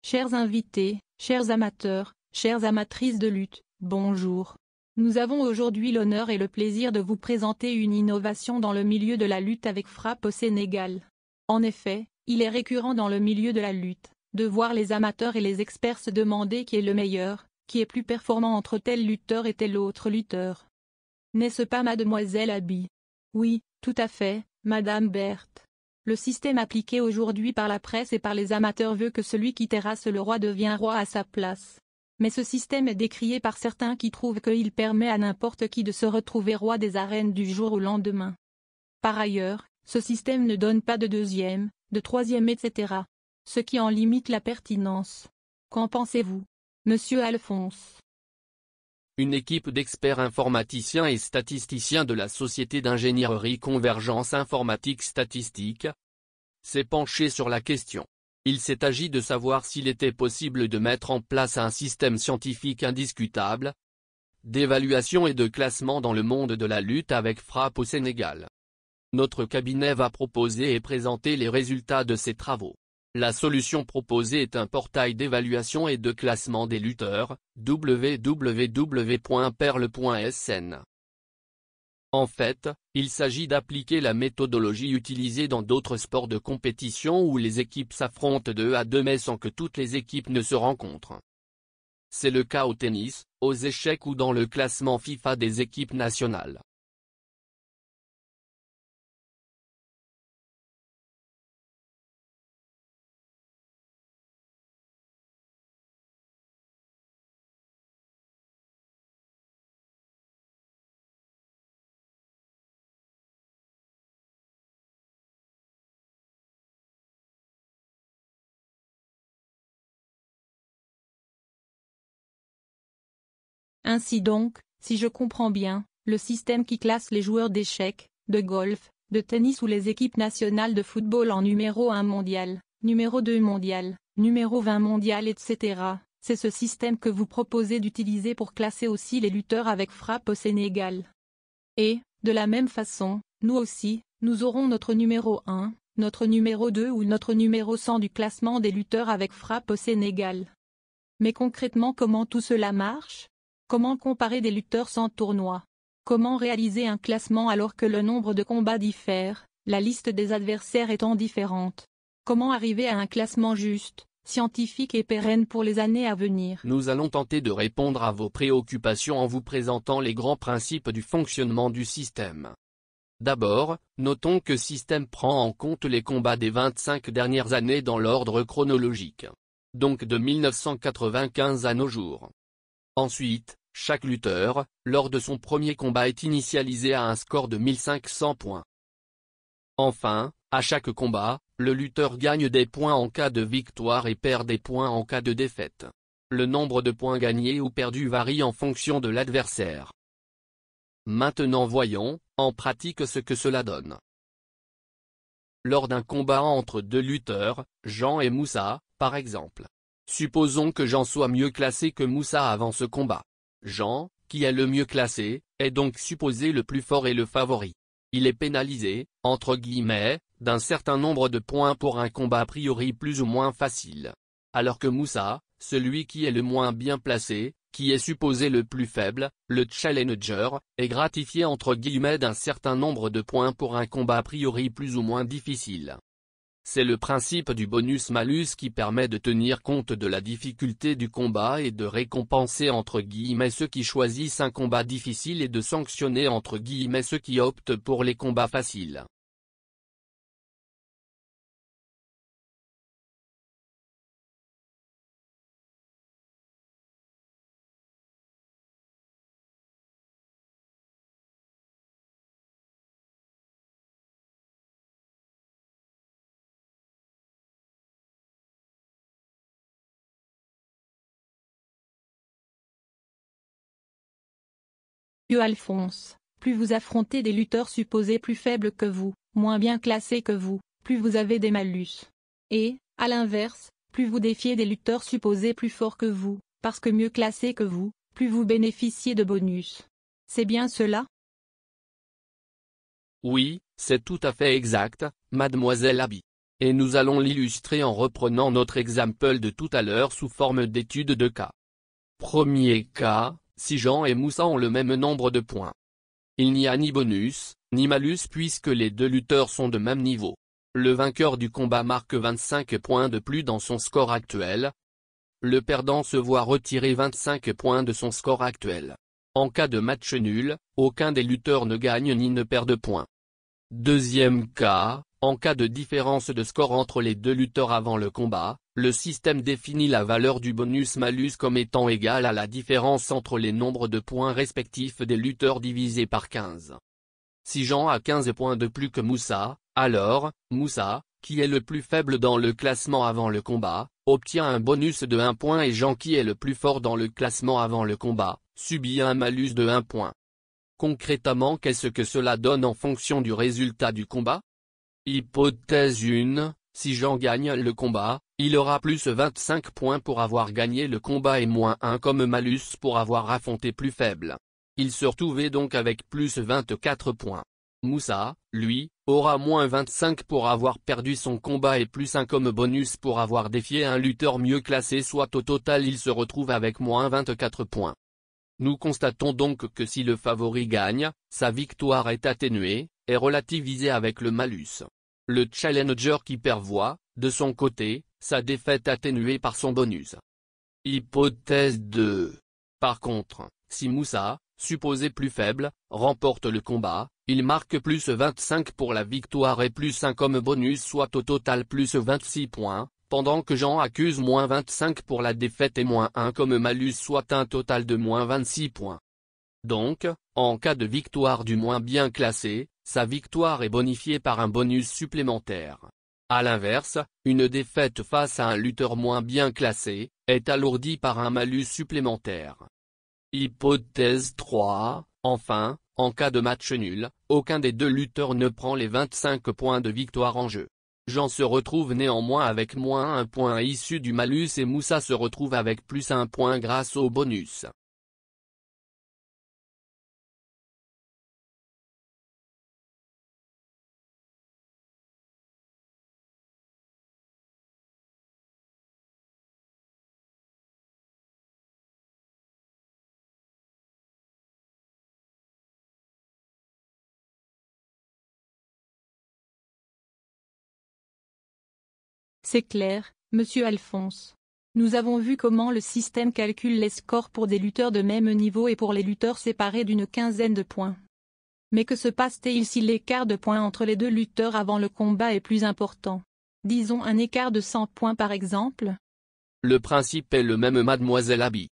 Chers invités, chers amateurs, chères amatrices de lutte, bonjour. Nous avons aujourd'hui l'honneur et le plaisir de vous présenter une innovation dans le milieu de la lutte avec frappe au Sénégal. En effet, il est récurrent dans le milieu de la lutte, de voir les amateurs et les experts se demander qui est le meilleur, qui est plus performant entre tel lutteur et tel autre lutteur. N'est-ce pas mademoiselle Abby? Oui, tout à fait, madame Berthe. Le système appliqué aujourd'hui par la presse et par les amateurs veut que celui qui terrasse le roi devient roi à sa place. Mais ce système est décrié par certains qui trouvent qu'il permet à n'importe qui de se retrouver roi des arènes du jour au lendemain. Par ailleurs, ce système ne donne pas de deuxième, de troisième etc. Ce qui en limite la pertinence. Qu'en pensez-vous, monsieur Alphonse? Une équipe d'experts informaticiens et statisticiens de la société d'ingénierie Convergence Informatique Statistique s'est penchée sur la question. Il s'est agi de savoir s'il était possible de mettre en place un système scientifique indiscutable d'évaluation et de classement dans le monde de la lutte avec frappe au Sénégal. Notre cabinet va proposer et présenter les résultats de ces travaux. La solution proposée est un portail d'évaluation et de classement des lutteurs, www.perle.sn. En fait, il s'agit d'appliquer la méthodologie utilisée dans d'autres sports de compétition où les équipes s'affrontent 2 à 2 mais sans que toutes les équipes ne se rencontrent. C'est le cas au tennis, aux échecs ou dans le classement FIFA des équipes nationales. Ainsi donc, si je comprends bien, le système qui classe les joueurs d'échecs, de golf, de tennis ou les équipes nationales de football en numéro 1 mondial, numéro 2 mondial, numéro 20 mondial etc., c'est ce système que vous proposez d'utiliser pour classer aussi les lutteurs avec frappe au Sénégal. Et, de la même façon, nous aussi, nous aurons notre numéro 1, notre numéro 2 ou notre numéro 100 du classement des lutteurs avec frappe au Sénégal. Mais concrètement comment tout cela marche? Comment comparer des lutteurs sans tournoi? Comment réaliser un classement alors que le nombre de combats diffère, la liste des adversaires étant différente? Comment arriver à un classement juste, scientifique et pérenne pour les années à venir? Nous allons tenter de répondre à vos préoccupations en vous présentant les grands principes du fonctionnement du système. D'abord, notons que système prend en compte les combats des 25 dernières années dans l'ordre chronologique. Donc de 1995 à nos jours. Ensuite, chaque lutteur, lors de son premier combat est initialisé à un score de 1500 points. Enfin, à chaque combat, le lutteur gagne des points en cas de victoire et perd des points en cas de défaite. Le nombre de points gagnés ou perdus varie en fonction de l'adversaire. Maintenant voyons, en pratique ce que cela donne. Lors d'un combat entre 2 lutteurs, Jean et Moussa, par exemple. Supposons que Jean soit mieux classé que Moussa avant ce combat. Jean, qui est le mieux classé, est donc supposé le plus fort et le favori. Il est pénalisé, entre guillemets, d'un certain nombre de points pour un combat a priori plus ou moins facile. Alors que Moussa, celui qui est le moins bien placé, qui est supposé le plus faible, le challenger, est gratifié entre guillemets d'un certain nombre de points pour un combat a priori plus ou moins difficile. C'est le principe du bonus-malus qui permet de tenir compte de la difficulté du combat et de récompenser entre guillemets ceux qui choisissent un combat difficile et de sanctionner entre guillemets ceux qui optent pour les combats faciles. Monsieur Alphonse, plus vous affrontez des lutteurs supposés plus faibles que vous, moins bien classés que vous, plus vous avez des malus. Et, à l'inverse, plus vous défiez des lutteurs supposés plus forts que vous, parce que mieux classés que vous, plus vous bénéficiez de bonus. C'est bien cela? Oui, c'est tout à fait exact, mademoiselle Abby. et nous allons l'illustrer en reprenant notre exemple de tout à l'heure sous forme d'étude de cas. Premier cas, si Jean et Moussa ont le même nombre de points. Il n'y a ni bonus, ni malus puisque les deux lutteurs sont de même niveau. Le vainqueur du combat marque 25 points de plus dans son score actuel. Le perdant se voit retirer 25 points de son score actuel. En cas de match nul, aucun des lutteurs ne gagne ni ne perd de points. Deuxième cas, en cas de différence de score entre les deux lutteurs avant le combat, le système définit la valeur du bonus-malus comme étant égale à la différence entre les nombres de points respectifs des lutteurs divisé par 15. Si Jean a 15 points de plus que Moussa, alors, Moussa, qui est le plus faible dans le classement avant le combat, obtient un bonus de 1 point et Jean qui est le plus fort dans le classement avant le combat, subit un malus de 1 point. Concrètement, qu'est-ce que cela donne en fonction du résultat du combat? Hypothèse 1, si Jean gagne le combat, il aura plus 25 points pour avoir gagné le combat et moins 1 comme malus pour avoir affronté plus faible. Il se retrouvait donc avec plus 24 points. Moussa, lui, aura moins 25 pour avoir perdu son combat et plus 1 comme bonus pour avoir défié un lutteur mieux classé, soit au total il se retrouve avec moins 24 points. Nous constatons donc que si le favori gagne, sa victoire est atténuée, et relativisée avec le malus. Le challenger qui perd voit, de son côté, sa défaite atténuée par son bonus. Hypothèse 2. Par contre, si Moussa, supposé plus faible, remporte le combat, il marque plus 25 pour la victoire et plus 1 comme bonus, soit au total plus 26 points, pendant que Jean accuse moins 25 pour la défaite et moins 1 comme malus, soit un total de moins 26 points. Donc, en cas de victoire du moins bien classé, sa victoire est bonifiée par un bonus supplémentaire. A l'inverse, une défaite face à un lutteur moins bien classé, est alourdie par un malus supplémentaire. Hypothèse 3, enfin, en cas de match nul, aucun des deux lutteurs ne prend les 25 points de victoire en jeu. Jean se retrouve néanmoins avec moins 1 point issu du malus et Moussa se retrouve avec plus 1 point grâce au bonus. C'est clair, monsieur Alphonse. Nous avons vu comment le système calcule les scores pour des lutteurs de même niveau et pour les lutteurs séparés d'une quinzaine de points. Mais que se passe-t-il si l'écart de points entre les deux lutteurs avant le combat est plus important? Disons un écart de 100 points par exemple? Le principe est le même, mademoiselle Abby.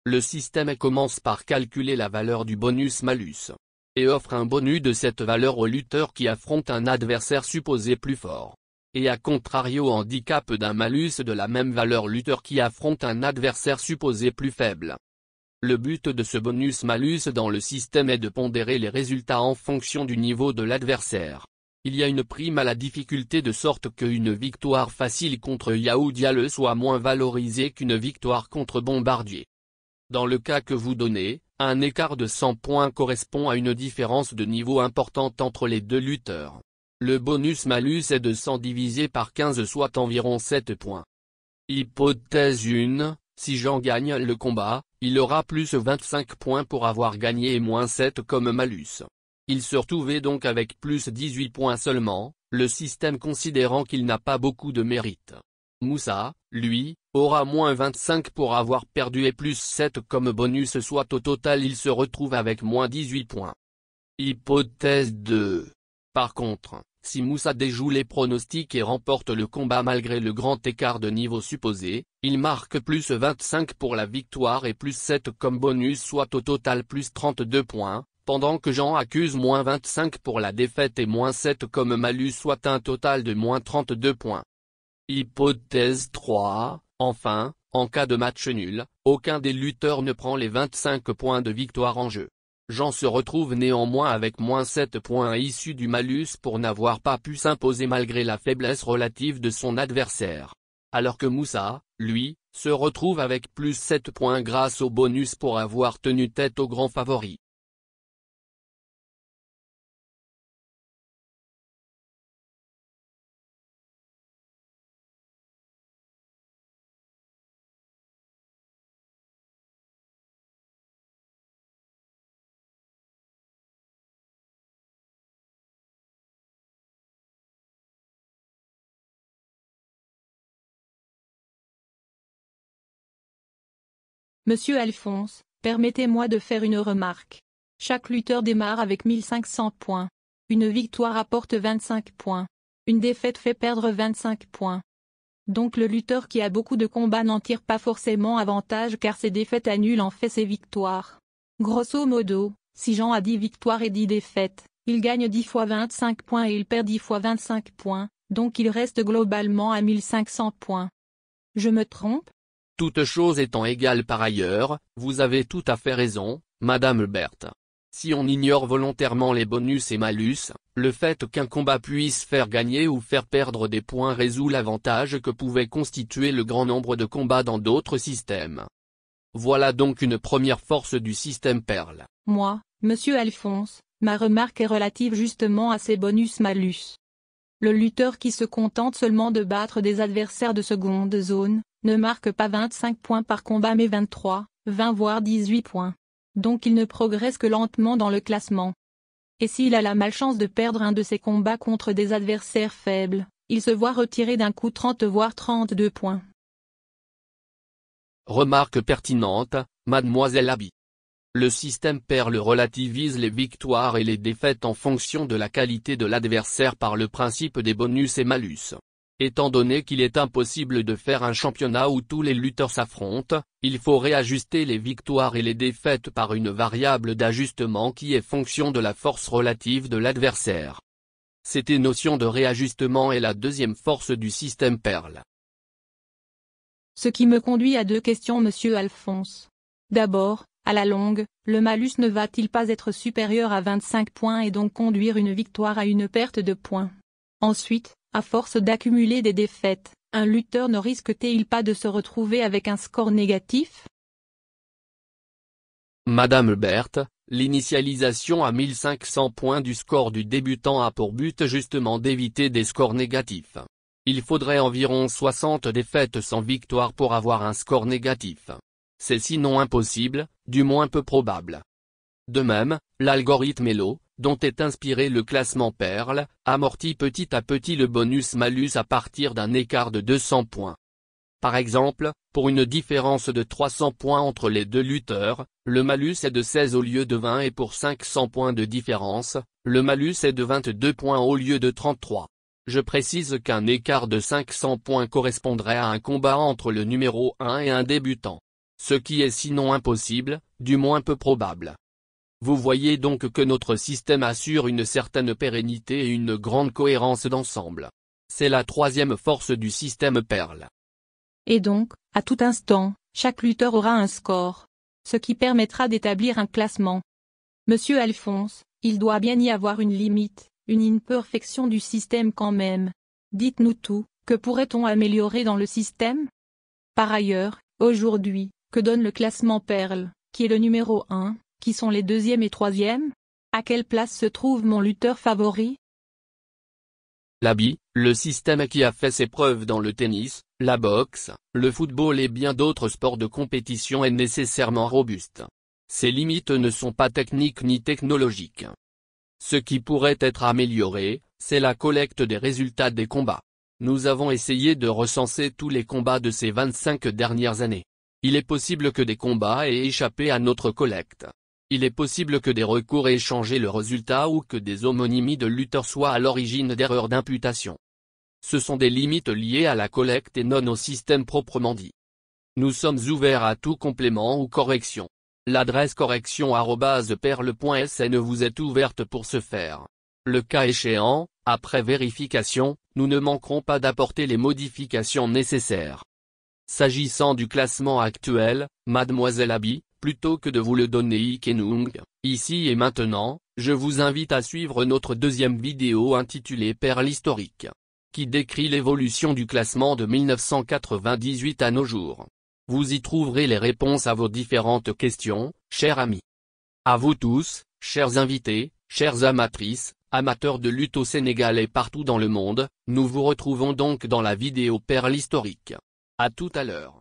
Le système commence par calculer la valeur du bonus-malus, et offre un bonus de cette valeur au lutteur qui affronte un adversaire supposé plus fort. Et à contrario handicap d'un malus de la même valeur lutteur qui affronte un adversaire supposé plus faible. Le but de ce bonus-malus dans le système est de pondérer les résultats en fonction du niveau de l'adversaire. Il y a une prime à la difficulté de sorte qu'une victoire facile contre Yahoo Diallo soit moins valorisée qu'une victoire contre Bombardier. Dans le cas que vous donnez, un écart de 100 points correspond à une différence de niveau importante entre les deux lutteurs. Le bonus-malus est de 100 divisé par 15 soit environ 7 points. Hypothèse 1, si Jean gagne le combat, il aura plus 25 points pour avoir gagné et moins 7 comme malus. Il se retrouvait donc avec plus 18 points seulement, le système considérant qu'il n'a pas beaucoup de mérite. Moussa, lui, aura moins 25 pour avoir perdu et plus 7 comme bonus, soit au total il se retrouve avec moins 18 points. Hypothèse 2. Par contre, si Moussa déjoue les pronostics et remporte le combat malgré le grand écart de niveau supposé, il marque plus 25 pour la victoire et plus 7 comme bonus, soit au total plus 32 points, pendant que Jean accuse moins 25 pour la défaite et moins 7 comme malus, soit un total de moins 32 points. Hypothèse 3, enfin, en cas de match nul, aucun des lutteurs ne prend les 25 points de victoire en jeu. Jean se retrouve néanmoins avec moins 7 points issus du malus pour n'avoir pas pu s'imposer malgré la faiblesse relative de son adversaire. Alors que Moussa, lui, se retrouve avec plus 7 points grâce au bonus pour avoir tenu tête au grand favori. Monsieur Alphonse, permettez-moi de faire une remarque. Chaque lutteur démarre avec 1500 points. Une victoire apporte 25 points. Une défaite fait perdre 25 points. Donc le lutteur qui a beaucoup de combats n'en tire pas forcément avantage car ses défaites annulent en fait ses victoires. Grosso modo, si Jean a 10 victoires et 10 défaites, il gagne 10 fois 25 points et il perd 10 fois 25 points, donc il reste globalement à 1500 points. Je me trompe? Toutes choses étant égales par ailleurs, vous avez tout à fait raison, Madame Berthe. Si on ignore volontairement les bonus et malus, le fait qu'un combat puisse faire gagner ou faire perdre des points résout l'avantage que pouvait constituer le grand nombre de combats dans d'autres systèmes. Voilà donc une première force du système Perle. Moi, Monsieur Alphonse, ma remarque est relative justement à ces bonus-malus. Le lutteur qui se contente seulement de battre des adversaires de seconde zone, ne marque pas 25 points par combat mais 23, 20 voire 18 points. Donc il ne progresse que lentement dans le classement. Et s'il a la malchance de perdre un de ses combats contre des adversaires faibles, il se voit retirer d'un coup 30 voire 32 points. Remarque pertinente, Mademoiselle Abby. Le système Perle relativise les victoires et les défaites en fonction de la qualité de l'adversaire par le principe des bonus et malus. Étant donné qu'il est impossible de faire un championnat où tous les lutteurs s'affrontent, il faut réajuster les victoires et les défaites par une variable d'ajustement qui est fonction de la force relative de l'adversaire. Cette notion de réajustement est la deuxième force du système Perle. Ce qui me conduit à deux questions, Monsieur Alphonse. D'abord, à la longue, le malus ne va-t-il pas être supérieur à 25 points et donc conduire une victoire à une perte de points? Ensuite, à force d'accumuler des défaites, un lutteur ne risque-t-il pas de se retrouver avec un score négatif? Madame Berthe, l'initialisation à 1500 points du score du débutant a pour but justement d'éviter des scores négatifs. Il faudrait environ 60 défaites sans victoire pour avoir un score négatif. C'est sinon impossible, du moins peu probable. De même, l'algorithme Elo, dont est inspiré le classement Perle, amortit petit à petit le bonus-malus à partir d'un écart de 200 points. Par exemple, pour une différence de 300 points entre les deux lutteurs, le malus est de 16 au lieu de 20 et pour 500 points de différence, le malus est de 22 points au lieu de 33. Je précise qu'un écart de 500 points correspondrait à un combat entre le numéro 1 et un débutant. Ce qui est sinon impossible, du moins peu probable. Vous voyez donc que notre système assure une certaine pérennité et une grande cohérence d'ensemble. C'est la troisième force du système Perle. Et donc, à tout instant, chaque lutteur aura un score. Ce qui permettra d'établir un classement. Monsieur Alphonse, il doit bien y avoir une limite, une imperfection du système quand même. Dites-nous tout, que pourrait-on améliorer dans le système? Par ailleurs, aujourd'hui, que donne le classement Perle, qui est le numéro 1, qui sont les deuxième et troisième? À quelle place se trouve mon lutteur favori? L'Abby, le système qui a fait ses preuves dans le tennis, la boxe, le football et bien d'autres sports de compétition est nécessairement robuste. Ses limites ne sont pas techniques ni technologiques. Ce qui pourrait être amélioré, c'est la collecte des résultats des combats. Nous avons essayé de recenser tous les combats de ces 25 dernières années. Il est possible que des combats aient échappé à notre collecte. Il est possible que des recours aient changé le résultat ou que des homonymies de lutteurs soient à l'origine d'erreurs d'imputation. Ce sont des limites liées à la collecte et non au système proprement dit. Nous sommes ouverts à tout complément ou correction. L'adresse correction@perle.sn vous est ouverte pour ce faire. Le cas échéant, après vérification, nous ne manquerons pas d'apporter les modifications nécessaires. S'agissant du classement actuel, Mademoiselle Abby, plutôt que de vous le donner Ikenung, ici et maintenant, je vous invite à suivre notre deuxième vidéo intitulée Perle historique, qui décrit l'évolution du classement de 1998 à nos jours. Vous y trouverez les réponses à vos différentes questions, chers amis. À vous tous, chers invités, chères amatrices, amateurs de lutte au Sénégal et partout dans le monde, nous vous retrouvons donc dans la vidéo Perle historique. À tout à l'heure.